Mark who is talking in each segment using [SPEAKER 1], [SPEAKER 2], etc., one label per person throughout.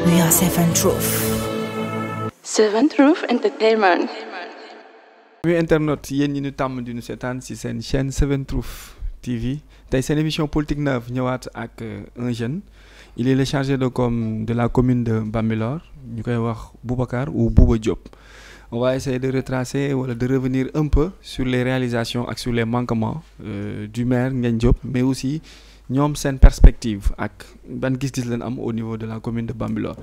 [SPEAKER 1] We are Seven Truth.
[SPEAKER 2] Seven Truth Entertainment.
[SPEAKER 3] muy internet yéen ñi ñu tàmm di ñu seetaan ci seen chaîne Seven Truth TV tey seen émission politique neuve ñëwaat ak un jeune il est le chargé de com de la commune de Bambilor ñu koy wax Boubacar ou Bouba Diop. On va essayer de retracer wala de revenir un peu sur les réalisations ak sur les manquements du maire Ngagne Diop mais aussi ñoom seen perspective ak ban gis-gis leen am au niveau de la commune de Bambilor.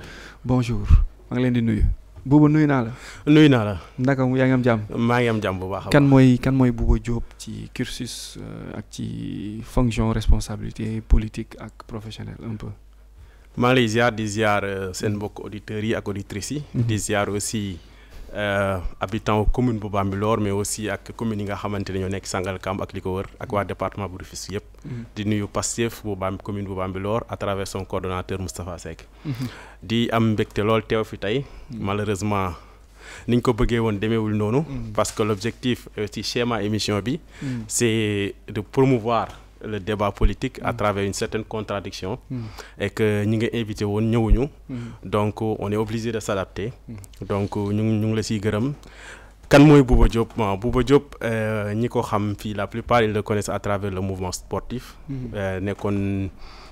[SPEAKER 3] Bonjour maa ngi leen di nuyu. Bouba nuyu naa la.
[SPEAKER 4] nuyu naa la.
[SPEAKER 3] naka yaa ngi am jàmm.
[SPEAKER 4] maa ngi am jàmm bu baax.
[SPEAKER 3] kan mooy Bouba Diop ci cursus ak ci fonction responsabilité politique ak professionnelle un peu.
[SPEAKER 4] maa ngi lay ziar di ziar seen mbokk auditeurs yi ak auditrices yi. di ziar aussi habitants commune bu Bambilor mais aussi ak communes yi nga xamante ne ñoo nekk Sangalkam ak li ko wër ak waa département bu Rufisque yëpp. di nuyu Pastef bu commune bu Bambilor à travers son coordonnateur Moustapha Seck. di am mbégte lool teew fi tey. malheureusement niñ ko bëggee woon demeewul noonu. parce que l'objectif ci schéma émission bi. c'est de promouvoir le débat politique à travers une certaine contradiction et que ñi nga invité woon ñëwuñu. donc on est obligé de s'adapter. donc ñu ngi la siy gërëm. kan mooy Bouba Diop Bouba Diop ñi ko xam fii la plupart ils le connaissent à travers le mouvement sportif. nekkoon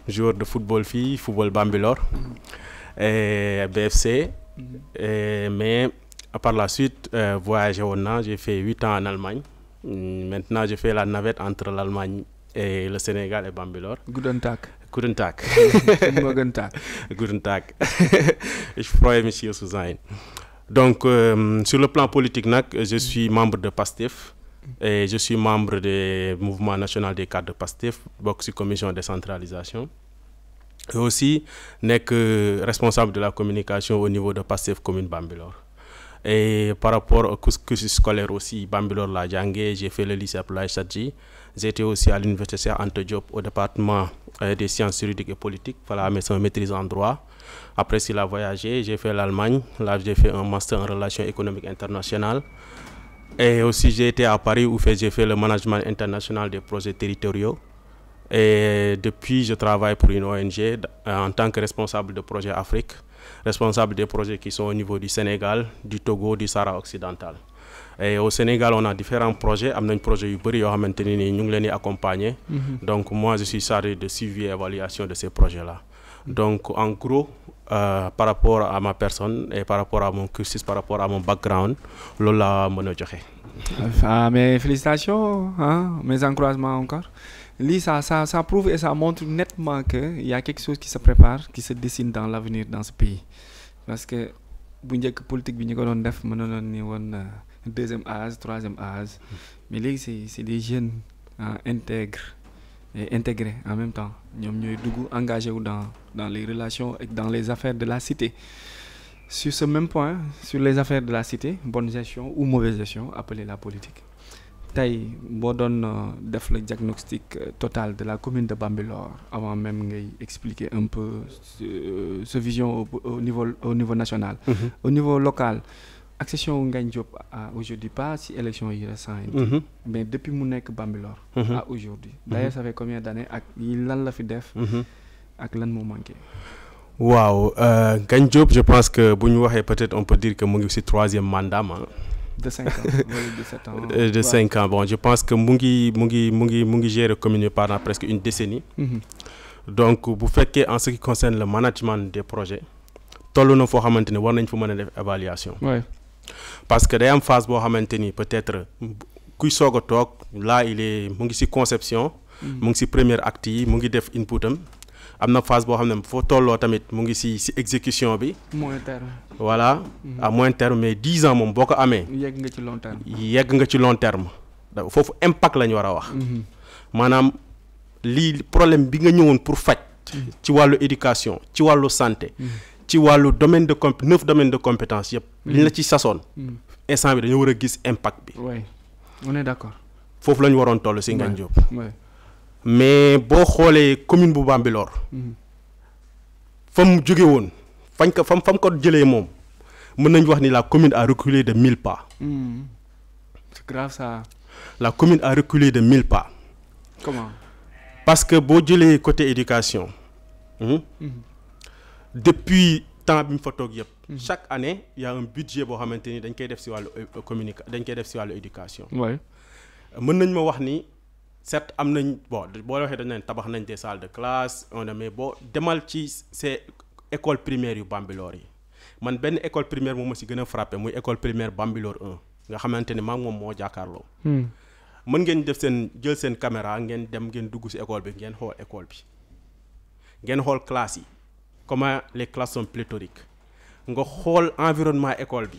[SPEAKER 4] joueur de football fii football Bambilor. BFC. mais par la suite voyagé woon naa j'ai fait 8 ans en Allemagne. Maintenant je fais la navette entre l'Allemagne et le Sénégal et Bambilor.
[SPEAKER 3] Guten Tag.
[SPEAKER 4] Guten Tag.
[SPEAKER 3] Guten Tag.
[SPEAKER 4] Guten Tag. Ich freue mich hier zu sein. Donc sur le plan politique nag je suis membre de PASTEF et je suis membre du mouvement national des cadres de PASTEF bokk ci commission décentralisation et aussi nekk responsable de la communication au niveau de PASTEF commune Bambilor. Et par rapport au cursus scolaire aussi Bambilor laa jàngee j'ai fait le lycée Abdoulaye Sadji. J'étais aussi à l'université Cheikh Anta Diop au département des sciences juridiques et politiques voilà amee sama maîtrise en droit. Après s'il a voyagé j'ai fait l'Allemagne là j'ai fait un master en relations économiques internationales et aussi j'ai été à Paris où j'ai fait le management international des projets territoriaux et depuis je travaille pour une ONG en tant que responsable de projet Afrique, responsable des projets qui sont au niveau du Sénégal, du Togo, du Sahara occidental. Et au Sénégal on a différents projets am nañ projet yu bëri yoo xamante ne ni ñu ngi leen di accompagner. Donc moi je suis chargé de suivi et évaluation de ces projets-là. Donc en gros par rapport à ma personne et par rapport à mon cursus par rapport à mon background loolu laa mën a joxe.
[SPEAKER 3] Mais félicitations mes encouragements encore. Lii ça prouve et ça montre nettement que il y a quelque chose qui se prépare qui se dessine dans l'avenir dans ce pays parce que bu njëkk politique bi ñu ko doon def mënoon ni woon deuxième âge troisième âge mais léegi c'est des jeunes intègres et intégrés en même temps ñoom ñooy dugg engagé wu dans les relations et dans les affaires de la cité. Sur ce même point sur les affaires de la cité bonne gestion ou mauvaise gestion appelez la politique. Tey boo doon def le diagnostic total de la commune de Bambilor avant même ngay expliquer un peu sa vision au niveau national. Au niveau local accession Ngagne Diop à aujourd'hui pas si élection yi récent yi mais depuis mu nekk Bambilor à aujourd'hui d'ailleurs ça fait combien d'années ak lan la fi def ak lan moo manqué.
[SPEAKER 4] waaw Ngagne Diop je pense que bu ñu waxee peut-être on peut dire que mu ngi ci 3e mandat
[SPEAKER 3] de 5 ans de 7 ans.
[SPEAKER 4] De 5 ans bon je pense que mu ngi gérer commune pendant presque une décennie. Donc bu fekkee en ce qui concerne le management des projets toll na foo xamante ni war nañ fa mën a def évaluation. Parce que day am phase boo xamante ni peut-être kuy soog a toog là mu ngi ci conception. mu ngi ci premier acte yi mu ngi def inputam. am na phase boo xam ne foo tolloo tamit mu ngi ci exécution bi.
[SPEAKER 3] moyen terme.
[SPEAKER 4] voilà à moyen terme mais 10 ans moom boo ko amee.
[SPEAKER 3] yegg nga ci long terme.
[SPEAKER 4] yegg nga ci long terme foofu impact la ñu war a wax. maanaam lii problème bi nga ñëwoon pour faj. ci wàllu éducation ci wàllu santé. ci wàllu domaine de 9 domaines de compétence yëpp. li la ci sasoon. instant bi dañoo war a gis impact bi.
[SPEAKER 3] oui on est d'accord.
[SPEAKER 4] foofu la ñu waroon toll ci Ngagne Diop. mais boo xoolee commune bu Bambilor. fa mu jóge woon fañ ko fam ko jëlee moom mën nañu wax ni la commune a reculé de 1000 pas.
[SPEAKER 3] C'est grave ça.
[SPEAKER 4] La commune a reculé de 1000 pas.
[SPEAKER 3] Comment?
[SPEAKER 4] Parce que boo jëlee côté éducation. Depuis temps bi mu fa toog yëpp. chaque année il y a un budget boo xamante ni dañ koy def si wàllu dañ koy def si wàllu éducation.
[SPEAKER 3] Ouais.
[SPEAKER 4] mën nañ ma wax ni certes am nañ boo waxee dañ leen tabax nañ des salles de classe mais boo demal ci ces écoles primaires yu Bambilor yi man benn école primaire moom ma si gën a frappé muy école primaire Bambilor 1 nga xamante ne maa ngi moom moo jàkkaarloo. mën ngeen def jël seen caméra ngeen dem ngeen dugg si école bi ngeen xool école bi ngeen xool classe yi comment les classes sont pléthoriques nga xool environnement école bi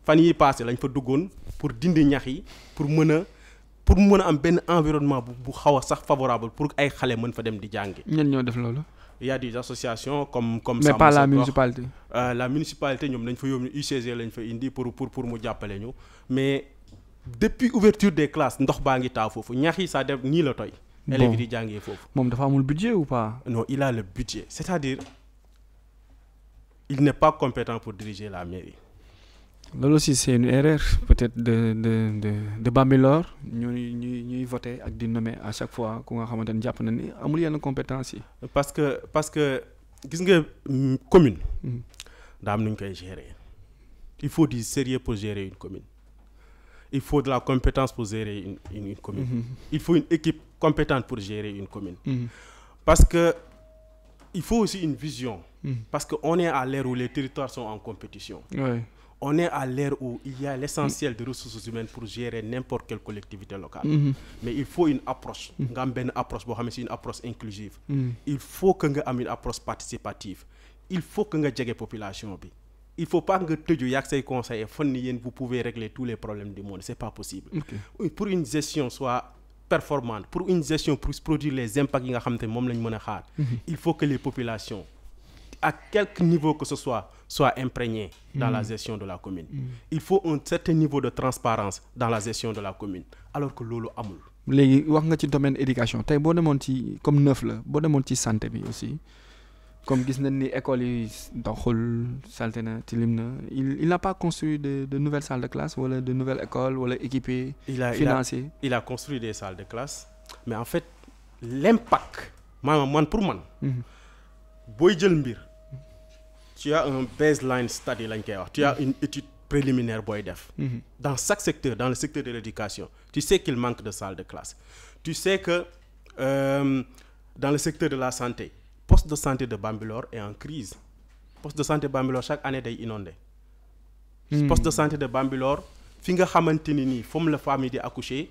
[SPEAKER 4] fan yi passé lañ fa duggoon pour dindi ñax yi pour mën a am benn environnement bu xaw a sax favorable pour ay xale mën fa dem di jàngi.
[SPEAKER 3] ñenn ñoo def loolu.
[SPEAKER 4] Il y a des associations comme
[SPEAKER 3] mais pas la municipalité.
[SPEAKER 4] La municipalité ñoom dañ fa yóbbu UCG lañ fa indi pour mu jàppale ñu mais depuis ouverture des classes ndox baa ngi taa foofu ñax yi saa def nii la toy. élèves yi di jàngee foofu.
[SPEAKER 3] moom dafa amul budget ou pas.
[SPEAKER 4] Non, il a le budget, c'est-à-dire il n'est pas compétent pour diriger la mairie.
[SPEAKER 3] loolu aussi c'est une erreur peut-être de Bambilor ñuy voter ak di nommer à chaque fois ku nga xamante ne jàpp na ni amul yenn compétence yi.
[SPEAKER 4] parce que gis nga commune. daa am nu ñu koy gérer. il faut du sérieux pour gérer une commune. il faut de la compétence pour gérer une commune. Il faut une équipe compétente pour gérer une commune. Parce que il faut aussi une vision. Parce qu'on est à l'ère où les territoires sont en compétition. Ouais. On est à l'ère où il y a l'essentiel de ressources humaines pour gérer n'importe quelle collectivité locale. Mais il faut une approche. Nga am benn approche boo xam ne c'est une approche inclusive. Il faut que nga am une approche participative. Il faut que nga jege population bi. Il faut pas nga tëju yaag say conseillers fan ni yéen vous pouvez régler tous les problèmes du monde, c'est pas possible. Okay. Pour une gestion soit performante, pour une gestion pour produire les impacts yi nga xam te moom lañ mën a xaar. Il faut que les populations à quelque niveau que ce soit soient imprégnées dans la gestion de la commune. Il faut un certain niveau de transparence dans la gestion de la commune alors que loolu amul.
[SPEAKER 3] léegi wax nga ci domaine éducation tey boo demoon ci comme neuf la boo demoon ci santé bi aussi. Comme gis nañ ni école yi doxul salte na tilim na il n'a pas construit de nouvelles salles de classe wala de nouvelles écoles wala équipées financées.
[SPEAKER 4] Il a construit des salles de classe mais en fait l'impact man pour man booy jël mbir tu as un baseline study lañ koy wax tu as une étude préliminaire booy def dans chaque secteur dans le secteur de l'éducation tu sais qu'il manque de salles de classe tu sais que dans le secteur de la santé poste de santé de Bambilor est en crise poste de santé Bambilor chaque année day inondé poste de santé de Bambilor fi nga xamante ni nii foofu la femme yi di accoucher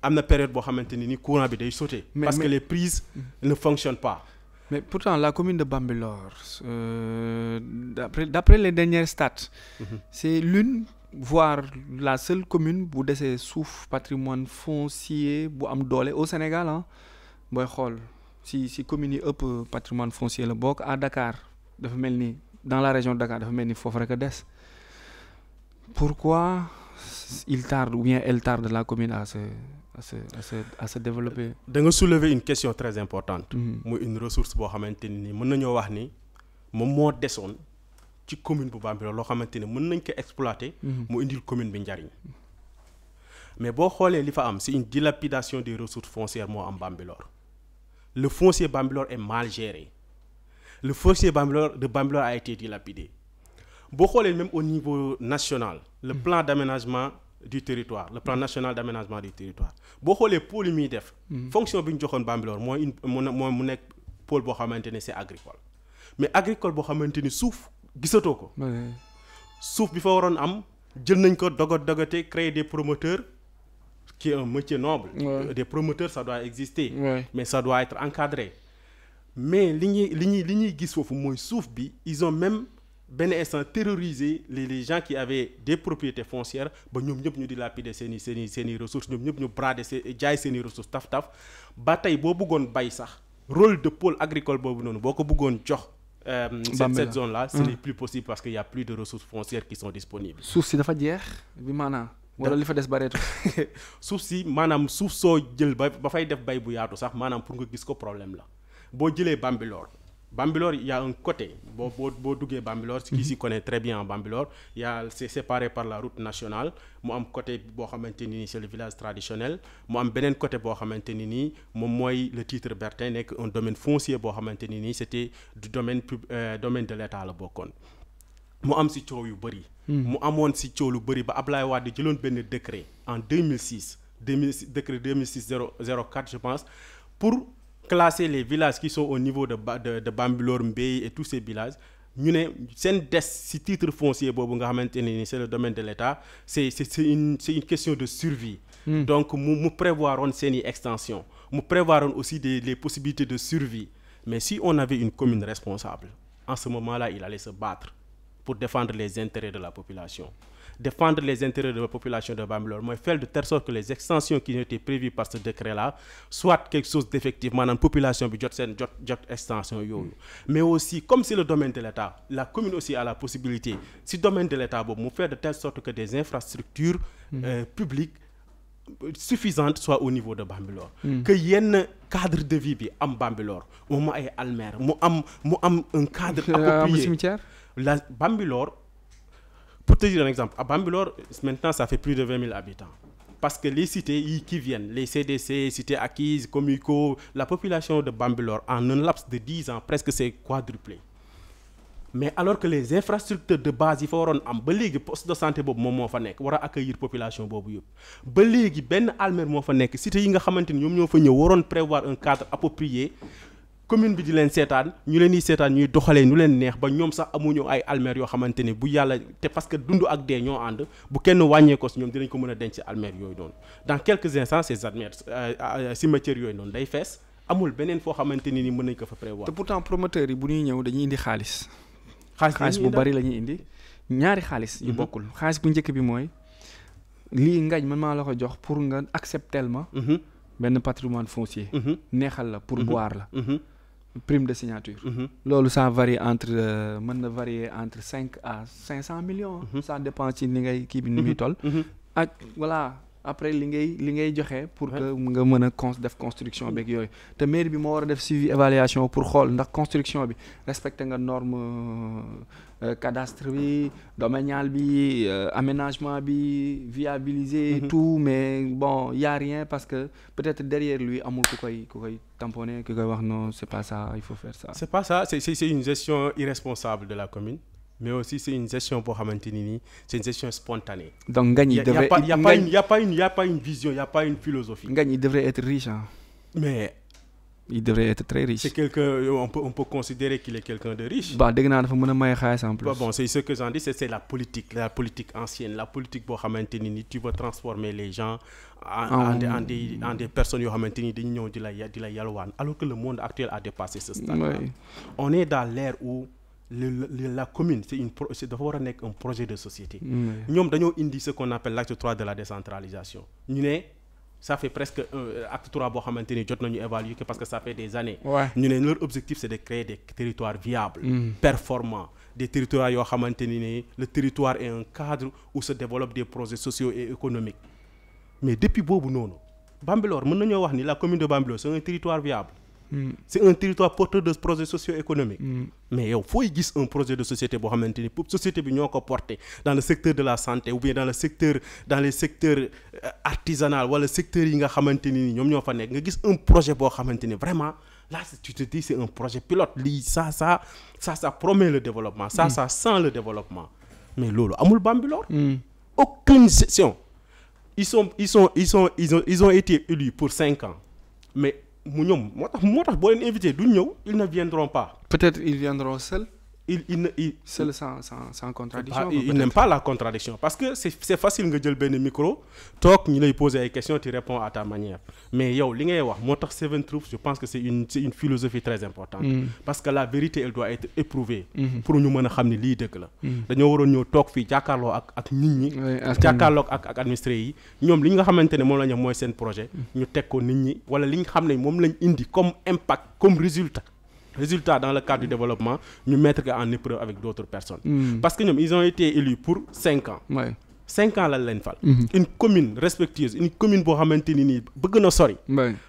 [SPEAKER 4] am na période boo xamante ni nii courant bi day sauter parce que les prises ne fonctionnent pas.
[SPEAKER 3] Mais pourtant la commune de Bambilor d'après les dernières stats c'est l'une voire la seule commune bu desee suuf patrimoine foncier bu am doole au Sénégal ah booy xool si communes yi ëpp patrimoine foncier la bokk à Dakar dafa mel ni dans la région de Dakar dafa mel ni foofu rek a des pourquoi il tarde ou bien elle tarde la commune à se développer.
[SPEAKER 4] da nga soulever une question très importante. muy une ressource boo xamante ni mën nañoo wax ni moom moo desoon ci commune bu Bambilor loo xamante ni mën nañ ko exploiter. mu indil commune bi njariñ mais boo xoolee li fa am c'est une dilapidation des ressources foncières moo am Bambilor. Le foncier Bambilor est mal géré. Le foncier de Bambilor a été dilapidé. Boo xoolee même au niveau national, le plan d'aménagement du territoire, le plan national d'aménagement du territoire. Boo xoolee pôle yi muy def. fonction bi ñu joxoon Bambilor mooy mu nekk pôle boo xamante ne c'est agricole. Mais agricole boo xamante ni suuf gisatoo ko. suuf bi fa waroon am jël nañ ko dogate créer des promoteurs. Qui est un métier noble. Ouais. Des promoteurs ça doit exister. Ouais. Mais ça doit être encadré. Mais li ñuy gis foofu mooy suuf bi ils ont même benn instant terrorisé les gens qui avaient des propriétés foncières ba ñoom ñëpp ñu dilapider seeni ressources ñoom ñëpp ñu brader jaay seeni ressources taf ba tey boo bëggoon bay sax rôle de pôle agricole boobu noonu boo ko bëggoon jox. cette zone là ce n'est plus possible parce qu'il y a plus de ressources foncières qui sont disponibles.
[SPEAKER 3] suuf si dafa jeex bi maanaam. wala li fa des bareetu
[SPEAKER 4] suuf si maanaam suuf soo jël ba fay def bay bu yaatu sax maanaam pour nga gis ko problème la boo jëlee Bambilor Bambilor, il y a un côté, Bodougé Bambilor, qui s'y connaît très bien en Bambilor, c'est séparé par la route nationale. Moi, un côté, c'est le village traditionnel. Moi, un benen côté, le titre Bertin n'est qu'un domaine foncier, c'était du domaine de l'État. Moi, am si ciow yu bari. Mu amone si ciow lu bari ba Ablaye Wade jëlone ben décret en 2006, décret 2006-04 je pense, pour classer les villages qui sont au niveau de Bambilor, Mbey et tous ces villages. Ñu né sen dess ci titre foncier bobu nga xamanteni c'est le domaine de l'État, c'est une question de survie. Donc mu prévoiron seni extension, mu prévoiron aussi les possibilités de survie. Mais si on avait une commune responsable, en ce moment-là, il allait se battre pour défendre les intérêts de la population. Défendre les intérêts de la population de Bambilor, moi, faire de telle sorte que les extensions qui ont été prévues par ce décret-là soient quelque chose d'effectivement dans la population, extension. Mais aussi, comme c'est le domaine de l'État, la commune aussi a la possibilité, si le domaine de l'État, faire de telle sorte que des infrastructures publiques suffisantes soient au niveau de Bambilor. Que y ait un cadre de vie en Bambilor, au moins Almer, un cadre approprié. La Bambilor, pour te dire un exemple, à Bambilor, maintenant, ça fait plus de 20 000 habitants. Parce que les cités qui viennent, les CDC, cités acquises, Comico, la population de Bambilor, en un laps de 10 ans, presque c'est quadruplé. Mais alors que les infrastructures de base, il faut que poste de santé accueillir la population. Ben Almer cité prévoir un cadre approprié. Commune bi di len sétane ñu leen di sétane ñuy doxalé ñu leen neex ba ñom sax amuñu ay almer yo xamanteni bu yalla té parce que dundu ak dé ñoo and bu kenn wañé ko ci ñom dinañ ko mëna denc almer yoy don dans quelques instants ces almer cimetière yoy non day fess amul benen fo xamanteni ni mënañ ko fa prévoir.
[SPEAKER 3] Té pourtant promoteurs yi bu ñuy ñëw dañuy indi xaliss bu bari lañuy indi ñaari xaliss yu bokul xaliss bu ñëk bi moy li ngañ man ma la ko jox pour nga acceptellement ben patrimoine foncier neexal la pour boire la prime de signature. Lolo ça varie entre varier entre 5 à 500 millions. Ça dépend ci li ngay ki bi ni mi toll. Ak voilà après li ngay joxe pour que nga meuna def construction beeg yoy. Te mairie bi mo wara def suivi évaluation pour xol ndax construction bi respecté nga norme cadastre bi, domanial bi, aménagement bi, viabiliser tout, mais bon, il y a rien parce que peut-être derrière lui amul ku koy tamponner, ku koy wax non, c'est pas ça, il faut faire ça.
[SPEAKER 4] C'est pas ça, c'est une gestion irresponsable de la commune. Mais aussi c'est une gestion pour Hamantini, c'est une gestion spontanée.
[SPEAKER 3] Donc Ngagne devrait
[SPEAKER 4] il y a pas une vision, il y a pas une philosophie.
[SPEAKER 3] Ngagne devrait être riche hein.
[SPEAKER 4] Mais
[SPEAKER 3] il devrait être très riche.
[SPEAKER 4] C'est quelqu'un, on peut considérer qu'il est quelqu'un de riche.
[SPEAKER 3] Bah, dès que dafa mëna may xaliss en plus.
[SPEAKER 4] Bon, c'est ce que j'en dis, c'est la politique ancienne, la politique pour Hamantini, tu veux transformer les gens en des personnes yo Hamantini dañu ñëw di la yalwaan, alors que le monde actuel a dépassé ce stade. Oui. On est dans l'ère où la commune, c'est d'abord un projet de société. Nous avons indi ce qu'on appelle l'acte 3 de la décentralisation. Ça fait presque acte 3 pour évaluer parce que ça fait des années. Leur objectif, c'est de créer des territoires viables, performants, des territoires où le territoire est un cadre où se développent des projets sociaux et économiques. Mais depuis Bobo, non. Bambilor, la commune de Bambilor, c'est un territoire viable. C'est un territoire porteur de projets socio-économiques. Mais il faut un projet de société pour maintenir pour société bi ñoko porter dans le secteur de la santé ou bien dans les secteurs artisanal ou le secteur yi nga xamanteni ñom ñoo fa nek nga gis un projet bo xamanteni vraiment là tu te dis c'est un projet pilote ça promet le développement ça sent le développement mais lolu amul Bambilor aucune gestion ils ont été élus pour 5 ans mais ils ne viendront pas.
[SPEAKER 3] Peut-être ils viendront seuls. Seuls sans contradiction.
[SPEAKER 4] Ils n'aiment pas la contradiction. Parce que c'est facile de dire le micro, toi, tu lui poses des questions, tu réponds à ta manière. Mais yo, Seven Truths, je pense que c'est une philosophie très importante. Parce que la vérité, elle doit être éprouvée. Pour nous, nous savons que c'est ça. Nous devons talk fi jakarlo ak nit ñi jakarlo ak administré yi ñom li nga xamantene mom lañu moy sen projet ñu tek ko nit ñi wala li nga xamné mom lañ indi comme impact comme résultat dans le cadre du développement nous mettre en épreuve avec d'autres personnes parce que ils ont été élus pour 5 ans 5 ans lañ leen fal. Une commune respectueuse, une commune boo xamante ni nii bëgg na sori.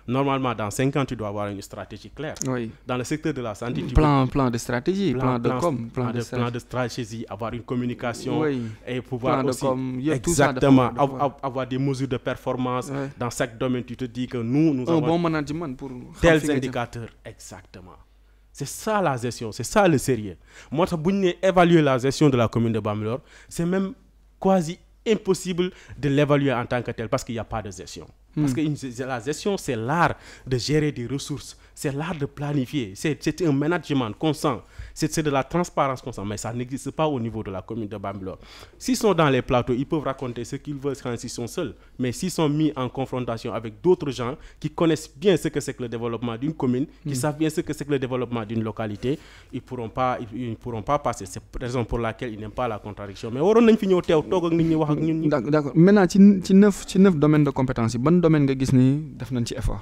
[SPEAKER 4] Normalement dans 5 ans tu dois avoir une stratégie claire.
[SPEAKER 3] Oui.
[SPEAKER 4] Dans le secteur de la santé.
[SPEAKER 3] Plan de stratégie, plan de
[SPEAKER 4] stratégie, avoir une communication.
[SPEAKER 3] Oui.
[SPEAKER 4] Et pouvoir
[SPEAKER 3] plan
[SPEAKER 4] aussi
[SPEAKER 3] exactement
[SPEAKER 4] avoir des mesures de performance. Oui. Dans chaque domaine tu te dis que nous avons
[SPEAKER 3] un bon management pour
[SPEAKER 4] tels indicateurs. Exactement. C'est ça la gestion, c'est ça le sérieux. Moi tax bu ñu nee évaluer la gestion de la commune de Bambilor, c'est même quasi impossible de l'évaluer en tant que tel parce qu'il n'y a pas de gestion. Parce que la gestion, c'est l'art de gérer des ressources, c'est l'art de planifier, c'est un management constant, c'est de la transparence constante, mais ça n'existe pas au niveau de la commune de Bambilor. S'ils sont dans les plateaux, ils peuvent raconter ce qu'ils veulent quand ils sont seuls, mais s'ils sont mis en confrontation avec d'autres gens qui connaissent bien ce que c'est que le développement d'une commune, qui savent bien ce que c'est que le développement d'une localité, ils ne pourront pas passer. C'est la raison pour laquelle ils n'aiment pas la contradiction. Mais waroon nañ fi ñëw teew toog ak nit ñi wax ak ñun.
[SPEAKER 3] D'accord. Maintenant ci neuf domaines de compétence yi ban domaine nga gis ni def nañ ci effort.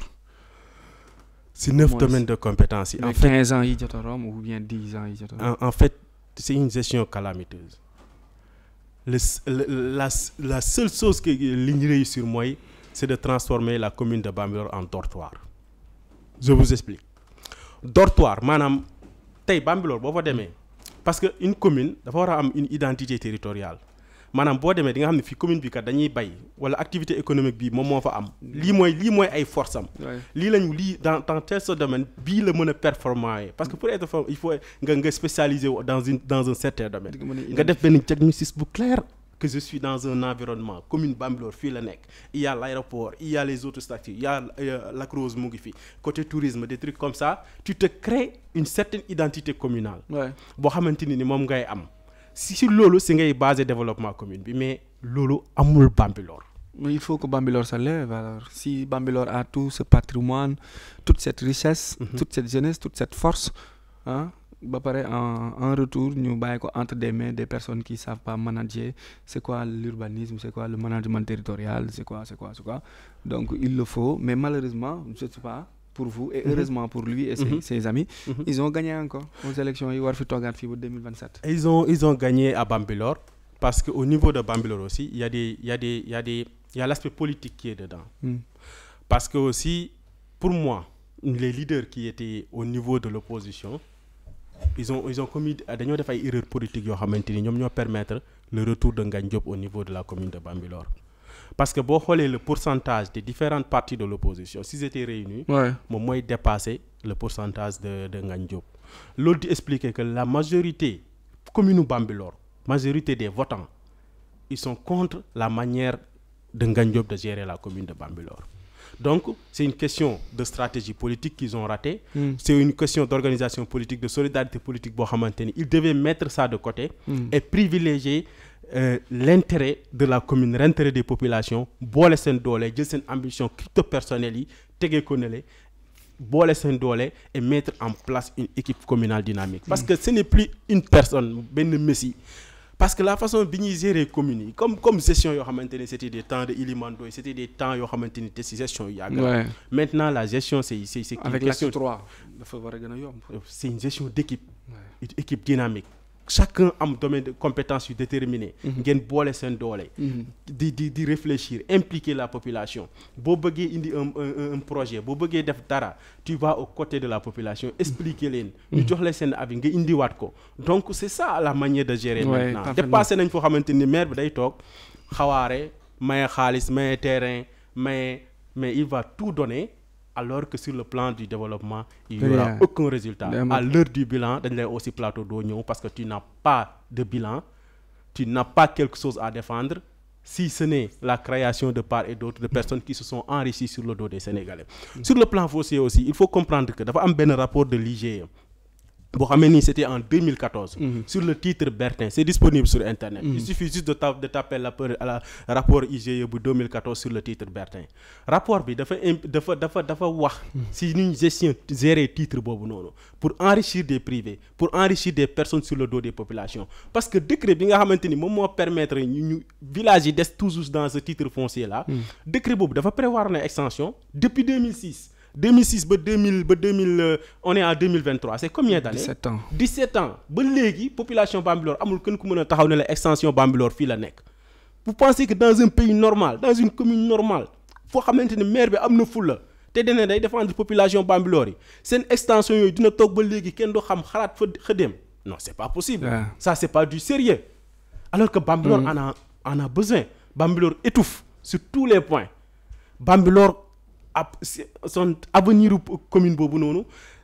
[SPEAKER 4] C'est 9 domaines de compétences.
[SPEAKER 3] En fait 15 ans yi jot a romb ou bien 10 ans yi jot a romb.
[SPEAKER 4] En fait, c'est une gestion calamiteuse. La seule chose que li ñu réussir mooy c'est de transformer la commune de Bambilor en dortoir. Je vous explique. Dortoir maanaam tey Bambilor boo fa demee parce que une commune dafa war a am une identité territoriale. maanaam boo demee di nga xam ne fii commune bi kat dañuy bay wala activité économique bi moom moo fa am lii mooy ay force am lii dans tel ce domaine bii la mën a performer parce que pour être fort il faut nga spécialiser dans un certain domaine nga def benn diagnostic bu clair que je suis dans un environnement commune Bambilor fii la nekk il y a l'aéroport il y a les autres statuts il y a Lac Rose mu ngi fi côté tourisme des trucs comme ça tu te crées une certaine identité communale boo xamante ni moom ngay am si loolu si ngay basé développement commune bi mais loolu amul Bambilor.
[SPEAKER 3] Mais il faut que Bambilor se lève alors si Bambilor a tout ce patrimoine toute cette richesse toute cette jeunesse toute cette force ba pare en retour ñu bàyyi ko entre des mains des personnes qui savent pas manager c'est quoi l'urbanisme c'est quoi le management territorial c'est quoi donc il le faut mais malheureusement je sais pas pour vous et heureusement pour lui et ses amis ils ont gagné encore aux élections yi war fi toogaat fii ba 2027.
[SPEAKER 4] Ils ont gagné à Bambilor parce que au niveau de Bambilor aussi il y a l'aspect politique qui est dedans. Parce que aussi pour moi les leaders qui étaient au niveau de l'opposition ils ont commis dañoo def ay erreurs politiques yoo xamante ni ñoom ñoo permettre le retour de Ngagne Diop au niveau de la commune de Bambilor. Parce que boo xoolee le pourcentage des différentes parties de l'opposition s'ils étaient réunis moom mooy dépasser le pourcentage de Ngagne Diop loolu di expliquer que la majorité commune Bambilor majorité des votants ils sont contre la manière de Ngagne Diop de gérer la commune de Bambilor. Donc c'est une question de stratégie politique qu'ils ont raté. C'est une question d'organisation politique, de solidarité politique boo xamante ni ils devaient mettre ça de côté et privilégier l'intérêt de la commune l'intérêt des populations boole seen doole jël seen ambition crypto personnelle yi tegee ko ne boole seen doole et mettre en place une équipe communale dynamique parce que ce n'est plus une personne benn messie parce que la façon bi ñuy gérer communes yi comme gestion yoo xamante ne c'était des temps de Iliman Ndoye c'était des temps yoo xamante ni te si gestion yu yàgg maintenant la gestion c'est
[SPEAKER 3] avec l'acte 3 dafa war a gën a yomb
[SPEAKER 4] c'est une gestion d'équipe une équipe dynamique chacun am domaine de compétence yu déterminé ngeen boole seen doole di réfléchir impliquer la population boo bëggee indi un projet boo bëggee def dara tu vas aux côtés de la population expliquer leen ñu jox la seen avis nga indiwaat ko donc c'est ça la manière de gérer maintenant dépassé nañ foo xamante ni maire bi day toog xawaare maye xaalis maye terrain mais il va tout donner alors que sur le plan du développement il n'y aura aucun résultat à l'heure du bilan dañ lay aussi plateau doo ñëw parce que tu n'as pas de bilan tu n'as pas quelque chose à défendre si ce n'est la création de part et d'autre de personnes qui se sont enrichies sur le dos des Sénégalais. Sur le plan foncier aussi il faut comprendre que dafa am benn rapport de l'IGE boo xamee ni c'était en 2014 sur le titre Bertin c'est disponible sur internet il suffit juste de taper la rapport IGE bu 2014 sur le titre Bertin rapport bi dafa wax si ñu gérer titre boobu noonu pour enrichir des privés pour enrichir des personnes sur le dos des populations parce que décret bi nga xamante ni moom moo permettre ñu village yi des toujours dans ce titre foncier là décret boobu dafa prévoir na extension depuis 2006 ba 2000 on est en 2023 c'est combien d'années 17 ans ba léegi population Bambilor amul kenn ku mën a taxaw ne la extension Bambilor fii la nekk vous pensez que dans un pays normal dans une commune normale foo xamante ne maire bi am na fulla te dene day défendre population Bambilor yi seen extension yooyu dina toog ba léegi kenn du xam xalaat fa xëddeem non c'est pas possible. Ça c'est pas du sérieux alors que Bambilor en a besoin. Bambilor étouffe sur tous les points. Bambilor son avenir commune boobu noonu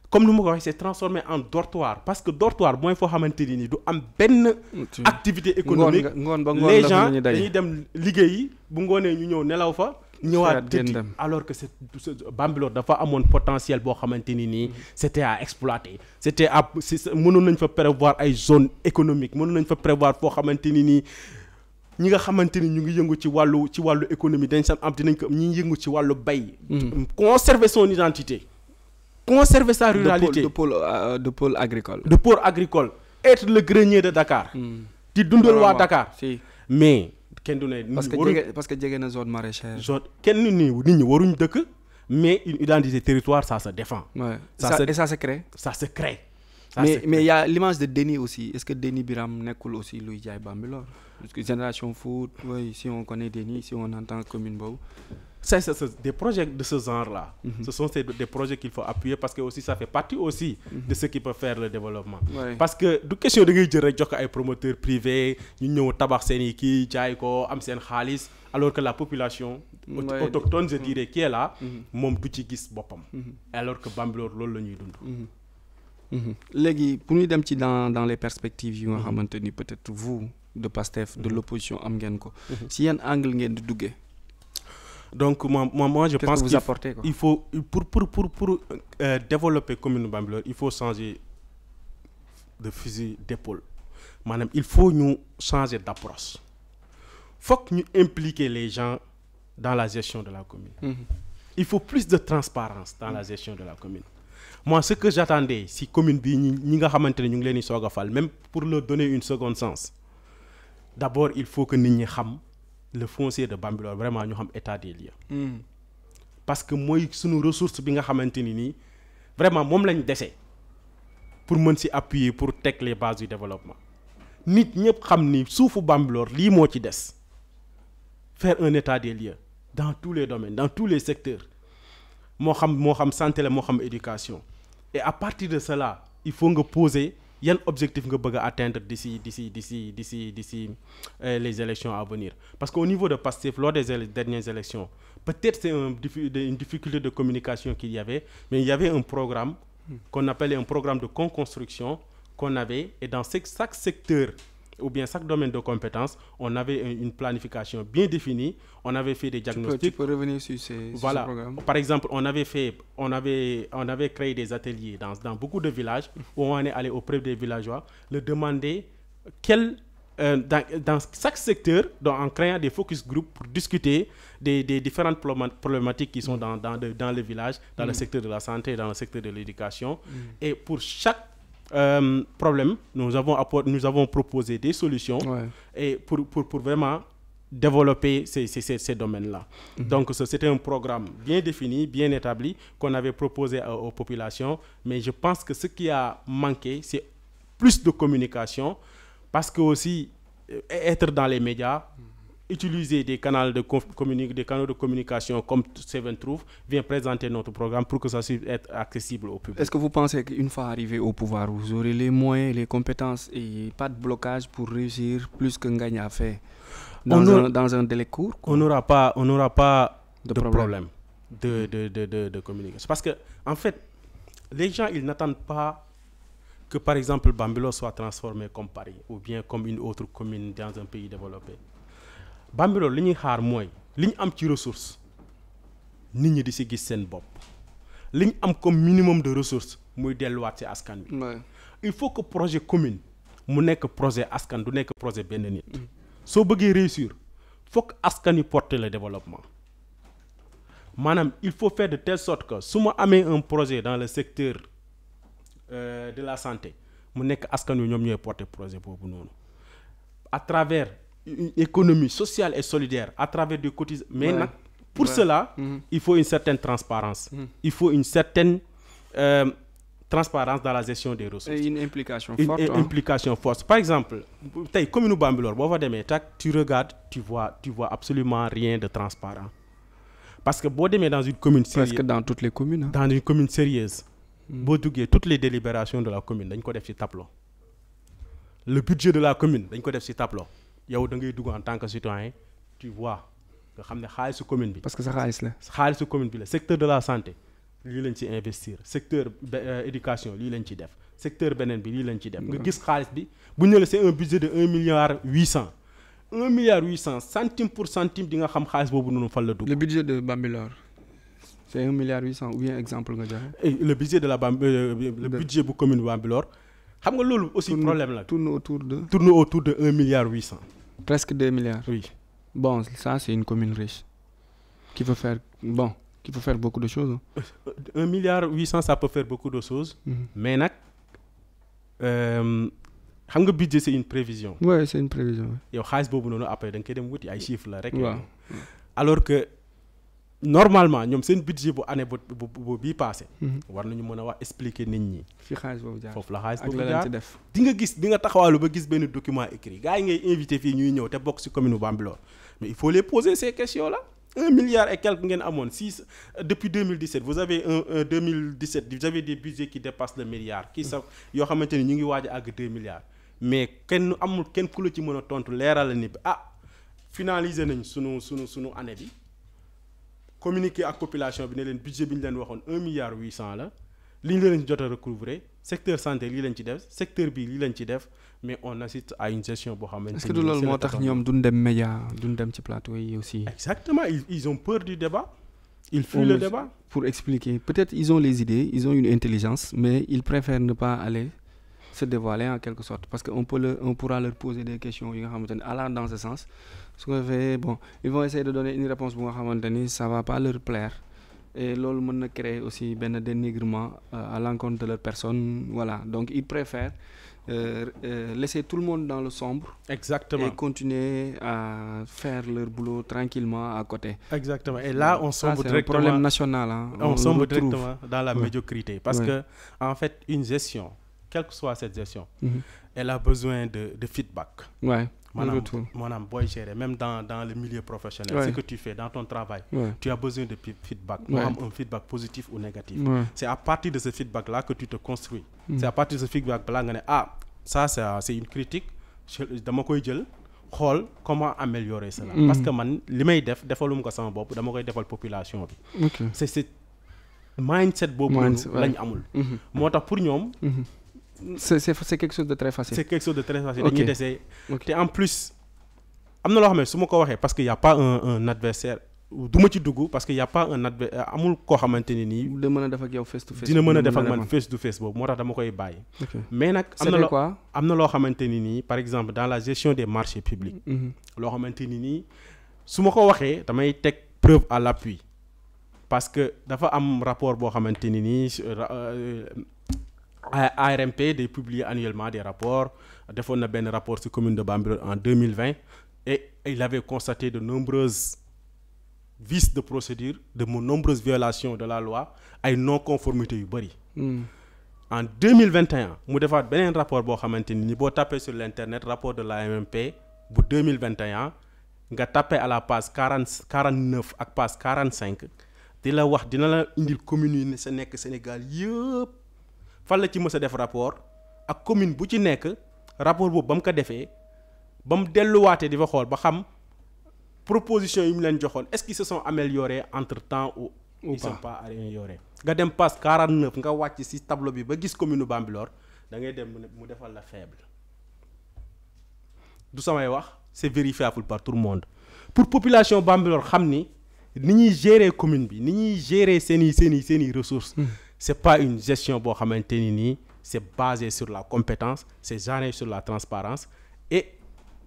[SPEAKER 4] comme ni ma ko waxee c'est transformé en dortoir parce que dortoir mooy foo xamante ni du am benn activité économique. Les gens dañuy dem liggéeyi bu ngoonee ñu ñëw nelaw fa. ñëwaat tëddi alors que c'est Bambilor dafa amoon potentiel boo xamante ni nii c'était à exploiter c'était à mënoon nañ fa prévoir ay zones économiques mënoon nañ fa prévoir foo xamante ni nii ñi nga xamante ni ñu ngi yëngu ci wàllu économie dañ san am dinañ ko ñi yëngu ci wàllu bay conserver son identité conserver sa ruralité
[SPEAKER 3] de pôle agricole
[SPEAKER 4] être le grenier de Dakar di dundal waa Dakar mais kenn du ne
[SPEAKER 3] parce que jege na zone maraîchère
[SPEAKER 4] kenn nit ñi waruñ dëkk mais une identité territoire ça se défend
[SPEAKER 3] ça se crée mais y a l'image de Déni aussi est-ce que Déni Biram nekkul aussi luy jaay Bambilor parce que Génération Foot si on connaît Déni si on entend commune boobu
[SPEAKER 4] c'est des projets de ce genre-là. Ce sont des projets qu'il faut appuyer parce que aussi ça fait partie aussi de ce qui peut faire le développement. Parce que du question da ngay jël rek jox ko ay promoteurs privés ñu ñëw tabax seen i kii jaay ko am seen xaalis alors que la population autochtone je dirais qui est là moom du ci gis boppam. Alors que Bambilor loolu la ñuy dund.
[SPEAKER 3] Léegi pour ñu dem ci dans les perspectives yi nga xamante ni peut-être vous de Pastef de l'opposition am ngeen ko. si yan angle ngeen di duggee.
[SPEAKER 4] Donc moi je pense
[SPEAKER 3] qu'il
[SPEAKER 4] faut pour développer commune Bambilor il faut changer de fusil d'épaule maanaam il faut ñu changer d'approche faut ñu impliquer les gens dans la gestion de la commune. Il faut plus de transparence dans la gestion de la commune. Moi ce que j'attendais si commune bi ñi nga xamante ne ñu ngi leen di soog a fal même pour leur donner une seconde chance d'abord il faut que nit ñi xam le foncier de Bambilor vraiment ñu xam état des lieux. Parce que mooy suñu ressource bi nga xamante ni nii vraiment moom lañ dese pour mën si appuyer pour teg les bases du développement nit ñëpp xam ni suufu Bambilor lii moo ci des faire un état des lieux dans tous les domaines dans tous les secteurs moo xam santé la moo xam éducation et à partir de cela il faut nga poser yan objectif nga bëgg a atteindre d'ici les élections à venir parce qu'au niveau de Pastef lors des dernières élections peut-être c'est une difficulté de communication qu'il y avait mais il y avait un programme qu'on appelait un programme de co-construction qu'on avait et dans chaque secteur ou bien chaque domaine de compétences on avait une planification bien définie on avait fait des diagnostics.
[SPEAKER 3] Tu peux revenir sur ce programme.
[SPEAKER 4] Par exemple on avait créé des ateliers dans beaucoup de villages où on est allé auprès des villageois leur demander dans chaque secteur donc en créant des focus group pour discuter des différentes problématiques qui sont dans le village dans le secteur de la santé dans le secteur de l'éducation et pour chaque problème nous avons proposé des solutions et pour vraiment développer ces domaines-là. Donc c'était un programme bien défini, bien établi qu'on avait proposé aux populations mais je pense que ce qui a manqué c'est plus de communication parce que aussi être dans les médias utiliser des canaux de communication comme Seven Truth vient présenter notre programme pour que ça puisse être accessible au public.
[SPEAKER 3] Est-ce que vous pensez qu'une fois arrivé au pouvoir, vous aurez les moyens, les compétences et pas de blocage pour réussir plus que Ngagne a fait dans un délai court?
[SPEAKER 4] On n'aura pas de problème de communication. Parce que en fait, les gens ils n'attendent pas que par exemple Bambilor soit transformé comme Paris ou bien comme une autre commune dans un pays développé. Bambilor li ñuy xaar mooy li ñu am ci ressource nit ñi di ci gis seen bopp li ñu am comme minimum de ressources muy delluwaat ci askan bi. Il faut que projet commune mu nekk projet askan du nekk projet benn nit. Soo bëggee réussir faut que askan yi porter le développement maanaam il faut faire de telle sorte que su ma amee un projet dans le secteur de la santé mu nekk askan wi ñoom ñooy porter projet boobu noonu à travers une économie sociale et solidaire à travers des cotisations mais nag pour cela il faut une certaine transparence il faut une certaine transparence dans la gestion des ressources.
[SPEAKER 3] Et une implication
[SPEAKER 4] Une
[SPEAKER 3] forte.
[SPEAKER 4] implication forte. Par exemple, tey commune Bambilor boo fa demee tu regardes, tu vois absolument rien de transparent. Parce que boo demee dans une commune sérieuse,
[SPEAKER 3] presque dans toutes les communes. Hein.
[SPEAKER 4] dans une commune sérieuse, boo duggee toutes les délibérations de la commune dañ ko def ci tableau. Le budget de la commune dañ ko def ci tableau. Yow da ngay dugg en tant que citoyen, tu vois nga xam ne xaalisu commune bi.
[SPEAKER 3] parce que sa xaalis la.
[SPEAKER 4] xaalisu commune bi la secteur de la santé lii lañ ci investir secteur éducation lii lañ ci def secteur beneen bi lii lañ ci def. nga gis xaalis bi bu ñu la c'est un budget de 1 milliard 800. 1 milliard 800 centime pour centime di nga xam xaalis boobu noonu fan la dugg.
[SPEAKER 3] Le budget de Bambilor c'est 1 milliard 800 ou bien exemple nga joxe.
[SPEAKER 4] Et le budget de la le budget bu commune Bambilor xam nga loolu aussi problème la.
[SPEAKER 3] tourne
[SPEAKER 4] autour de 1 milliard 800.
[SPEAKER 3] presque 2 milliards.
[SPEAKER 4] Oui.
[SPEAKER 3] Bon, ça c'est une commune riche qui peut faire beaucoup de choses.
[SPEAKER 4] 1 milliard 800 ça peut faire beaucoup de choses. Mais nag xam nga budget c'est une prévision.
[SPEAKER 3] Ouais, c'est une prévision.
[SPEAKER 4] yow xaalis boobu noonu après da nga koy dem wuti ay chiffres la rek.
[SPEAKER 3] waaw
[SPEAKER 4] alors que normalement ñoom seen budget bu année bu bii passé. war nañu mën a wax expliquer nit ñi.
[SPEAKER 3] fi xaalis boobu jaar
[SPEAKER 4] foofu la xaalis
[SPEAKER 3] ak
[SPEAKER 4] boobu
[SPEAKER 3] la leen
[SPEAKER 4] jaar
[SPEAKER 3] ci def.
[SPEAKER 4] di nga taxawaalu ba gis benn document écrit gars yi ngay invité fii ñuy ñëw te bokk ci commune Bambilor mais il faut les poser ces questions là. 1 milliard et quelques ngeen amoon depuis 2017 vous avez un 2017 vous avez des budgets qui dépassent le milliard kii sax yoo xamante ni ñu ngi waaj a àgg 2 milliards mais kenn ku la ci mën a tontu leeral la ni finaliser nañ sunu année bi communiquer ak population bi ne leen budget bi ñu leen waxoon 1 milliard 800 la li ñu leen jot a recouvrer secteur santé lii lañ ci def secteur bi lii lañ ci def mais on assiste à une gestion boo xamante ni.
[SPEAKER 3] est-ce que du loolu moo tax ñoom duñ dem média duñ dem ci plateau yi aussi.
[SPEAKER 4] Exactement, ils ont peur du débat. Ils fuient le débat. Pour
[SPEAKER 3] expliquer, peut-être ils ont les idées, ils ont une intelligence, mais ils préfèrent ne pas aller se dévoiler en quelque sorte parce qu'on pourra leur poser des questions yi nga xamante ni allant dans ce sens. Su ko defee bon ils vont essayer de donner une réponse bu nga xamante ni ça va pas leur plaire. Et loolu mën na créer aussi benn dénigrement à l'encontre de leur personne, voilà. Donc ils préfèrent laisser tout le monde dans le sombre.
[SPEAKER 4] Exactement.
[SPEAKER 3] Et continuer à faire leur boulot tranquillement à côté.
[SPEAKER 4] Exactement. Et là on sombre directement.
[SPEAKER 3] C'est un problème national, hein.
[SPEAKER 4] On sombre directement dans la médiocrité parce que en fait une gestion, quelle que soit cette gestion, elle a besoin de feedback. Ouais. Maanaam booy gérer même dans le milieu professionnel, ce que tu fais dans ton travail, tu as besoin de feedback. Moo am un feedback positif ou négatif. C'est à partir de ce feedback là que tu te construis. C'est à partir de ce feedback là nga ne ça c'est une critique dama koy jël xool comment améliorer cela. Parce que man li may defaluma ko sama bopp dama koy defal population bi. C'est mindset boobu lañ amul. Moo tax pour ñoom.
[SPEAKER 3] C'est quelque chose de très facile.
[SPEAKER 4] C'est quelque chose de très facile. dañuy desee te en plus am na loo xam ne su ma ko waxee parce que y a pas un adversaire du ma ci dugg parce que y a pas un adversaire amul koo xamante ni nii.
[SPEAKER 3] dina mën a def ak yow face to face.
[SPEAKER 4] dina mën a def ak man face to face boobu moo tax dama koy bàyyi. mais nag am na loo xamante ni nii par exemple dans la gestion des marchés publics. loo xamante ni nii su ma ko waxee damay teg preuve à l'appui parce que dafa am rapport boo xamante ni nii. ARMP day publier annuellement des rapports defoon na benn rapport ci commune de Bambilor en 2020 et il avait constaté de nombreuses vices de procédure de nombreuses violations de la loi ay non-conformités yu bëri. En 2021 mu defaat beneen rapport boo xamante ni boo tapé sur l'internet rapport de l'ARMP bu 2021 nga tapé à la page 49 ak page 45 dina la indil communes yi ne sa nekk Sénégal yëpp. fan la ci mës a def rapport ak commune bu ci nekk rapport boobu ba mu ko defee ba mu delluwaatee di fa xool ba xam proposition yi mu leen joxoon est-ce qu'ils se sont améliorés entre temps ou ils sont pas améliorés nga dem passe 49 nga wàcc ci tableau bi ba gis commune Bambilor da ngay dem mu defal la faible du samay wax c'est vérifiable par tout le monde pour population Bambilor xam ni ñuy gérer commune bi ni ñuy gérer seeni ressources. C'est pas une gestion boo xamante ni nii c'est basé sur la compétence c'est géré sur la transparence et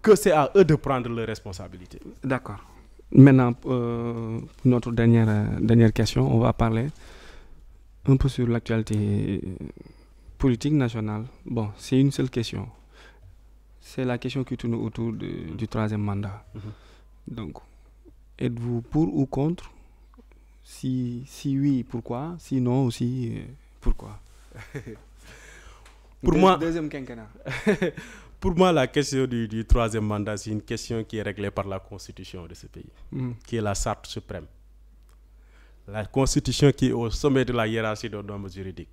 [SPEAKER 4] que c'est à eux de prendre leurs responsabilités.
[SPEAKER 3] D'accord. Maintenant notre dernière question, on va parler un peu sur l'actualité politique nationale. Bon, c'est une seule question. C'est la question qui tourne autour du troisième mandat. Donc, êtes-vous pour ou contre? Si oui, pourquoi? Sinon aussi, pourquoi?
[SPEAKER 4] Pour moi,
[SPEAKER 3] deuxième quinquennat.
[SPEAKER 4] Pour moi, la question du troisième mandat, c'est une question qui est réglée par la constitution de ce pays, qui est la charte suprême. La constitution qui est au sommet de la hiérarchie des normes juridiques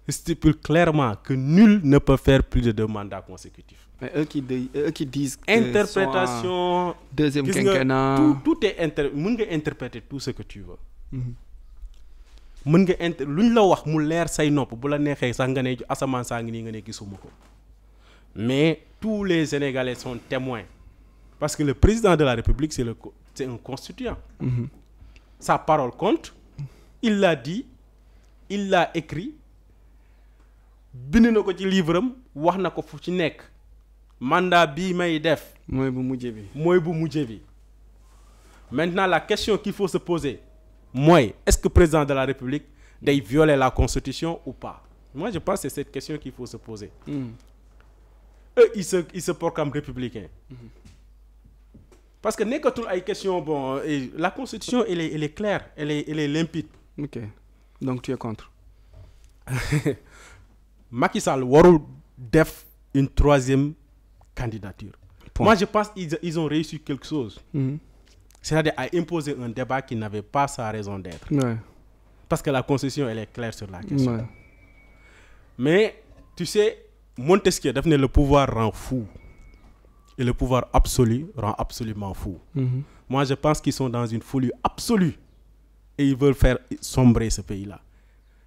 [SPEAKER 4] stipule clairement que nul ne peut faire plus de 2 mandats consécutifs.
[SPEAKER 3] Mais eux qui disent que
[SPEAKER 4] interprétation,
[SPEAKER 3] deuxième quinquennat,
[SPEAKER 4] tout est mën nga interpréter tout ce que tu veux. Mën nga luñ la wax mu leer say nopp bu la neexee sax nga ne asamaan saa ngi nii nga ne gisuma ko. Mais tous les Sénégalais sont témoins parce que le président de la République c'est un constituant. Sa parole compte. Il l'a dit, il l'a écrit. Bind na ko ci livre am wax na ko fu ci nekk mandat bii may def
[SPEAKER 3] mooy bu mujjee bi.
[SPEAKER 4] Maintenant la question qu'il faut se poser mooy est-ce que président de la République day violer la constitution ou pas? Moi je pense que c'est cette question qu'il faut se poser. Eux ils se proclament républicains. Parce que nekkatul ay question la constitution elle est claire, elle est limpide.
[SPEAKER 3] OK. Donc tu es contre.
[SPEAKER 4] Macky Sall warul def une 3e candidature. Moi je pense ils ont réussi quelque chose. C'est-à-dire à imposer un débat qui n'avait pas sa raison d'être.
[SPEAKER 3] Ouais.
[SPEAKER 4] Parce que la constitution elle est claire sur la question.
[SPEAKER 3] Ouais.
[SPEAKER 4] Mais tu sais, Montesquieu daf ne le pouvoir rend fou et le pouvoir absolu rend absolument fou. Moi je pense qu'ils sont dans une folie absolue et ils veulent faire sombrer ce pays-là.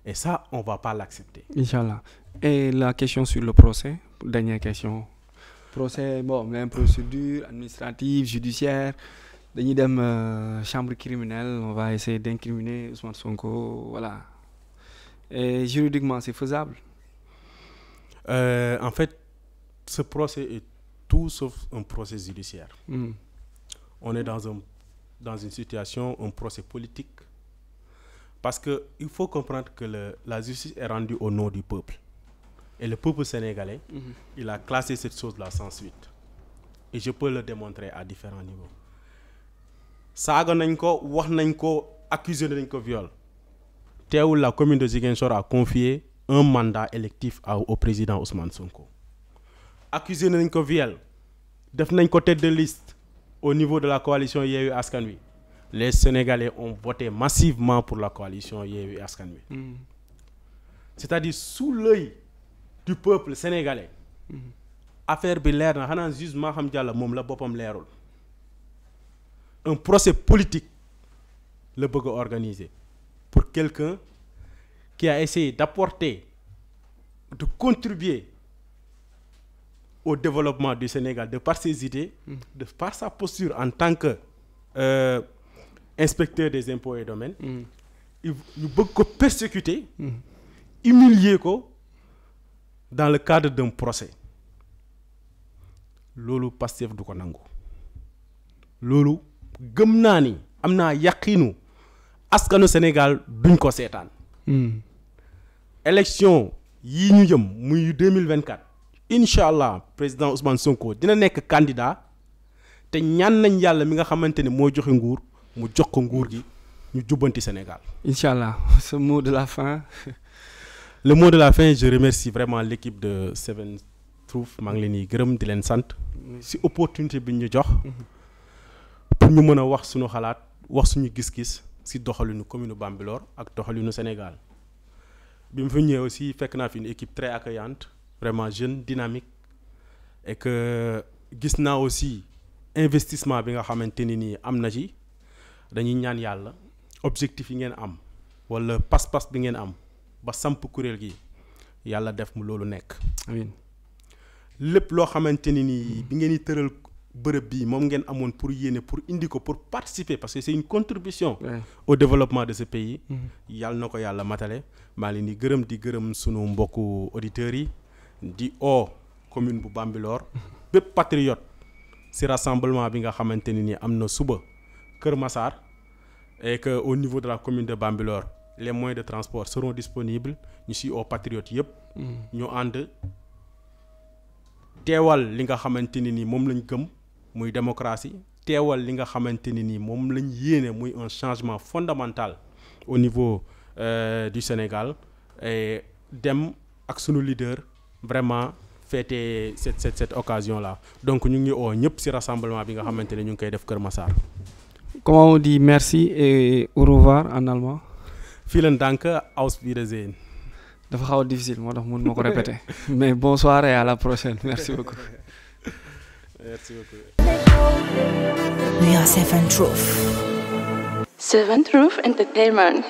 [SPEAKER 4] Et ça, on ne va pas l'accepter.
[SPEAKER 3] Inch'Allah. Et la question sur le procès, dernière question. Procès, il y a une procédure administrative, judiciaire. Dañuy dem chambre criminelle, on va essayer d'incriminer Ousmane Sonko, voilà. Et juridiquement, c'est faisable?
[SPEAKER 4] En fait, ce procès est tout sauf un procès judiciaire. On est dans une situation, un procès politique. Parce qu'il faut comprendre que la justice est rendue au nom du peuple. Et le peuple sénégalais, il a classé cette chose-là sans suite. Et je peux le démontrer à différents niveaux. Saaga nañ ko, wax nañ ko, accusé nañ ko viol. Teewul la commune de Ziguinchor a confié un mandat électif au président Ousmane Sonko. Accusé nañ ko viol. Def nañ ko tête de liste au niveau de la coalition Yewwi Askan Wi. Les Sénégalais ont voté massivement pour la coalition Yewwi Askan Wi. C'est-à-dire sous l'œil du peuple sénégalais. Affaire bi leer na xanaa juge Maham Diallo moom la boppam leerul. Un procès politique le bëgg a organiser pour quelqu'un qui a essayé d'apporter, de contribuer au développement du Sénégal de par ses idées, de par sa posture en tant que inspecteur des impôts et domaines. Ñu bëgg ko persécuter, humilier ko dans le cadre d'un procès. Loolu Pastef du ko nangu. Loolu gëm naa ni am naa yaqiinu askanu Sénégal duñ ko seetaan. Élection yii ñu jëm muy 2024 incha allah président Ousmane Sonko dina nekk candidat te ñaan nañ yàlla mi nga xamante ne moo joxe nguur mu jox ko nguur gi ñu jubbanti Sénégal.
[SPEAKER 3] incha allah ce mot de la fin.
[SPEAKER 4] Le mot de la fin, je remercie vraiment l'équipe de Seven Truth maa ngi leen di gërëm di leen sant si opportunité bi ñu jox pour ñu mën a wax suñu xalaat wax suñu gis-gis si doxalinu commune Bambilor ak doxalinu Sénégal. Bi mu fi ñëwee aussi fekk naa fi une équipe très accueillante vraiment jeune dynamique et que gis naa aussi investissement bi nga xamante ni nii am na ci dañuy ñaan yàlla objectif yi ngeen am wala pas-pas bi ngeen am ba samp kuréel gi yàlla def mu loolu nekk.
[SPEAKER 3] amiin
[SPEAKER 4] lépp loo xamante ni nii bi ngeen di tëral bërëb bi moom ngeen amoon pour yéene pour indi ko pour participer parce que c'est une contribution au développement de ce pays. yàlla na ko yàlla matale. maa ngi leen di gërëm sunu mbokku auditeurs yi di commune bu Bambilor bépp patriote ci rassemblement bi nga xamante ni am na suba Kër Massar et que au niveau de la commune de Bambilor les moyens de transport seront disponibles ñu ci patriotes yëpp. ñu ànd teewal li nga xamante ni moom lañ gëm muy démocratie teewal li nga xamante ni moom lañ yéene muy un changement fondamental au niveau du Sénégal et dem ak sunu leader vraiment fêter cette occasion là donc ñu ngi oo ñëpp ci rassemblement bi nga xamante ne ñu ngi koy def Kër Massar.
[SPEAKER 3] Comment on dit merci et au revoir en allemand?
[SPEAKER 4] Vielen Dank, auf Wiedersehen.
[SPEAKER 3] dafa xaw a difficile moo tax mun ma ko répéter mais bonsoir et à la prochaine merci beaucoup.
[SPEAKER 4] Merci beaucoup.
[SPEAKER 1] We are Seven Truth.
[SPEAKER 2] Seven Truth Entertainment.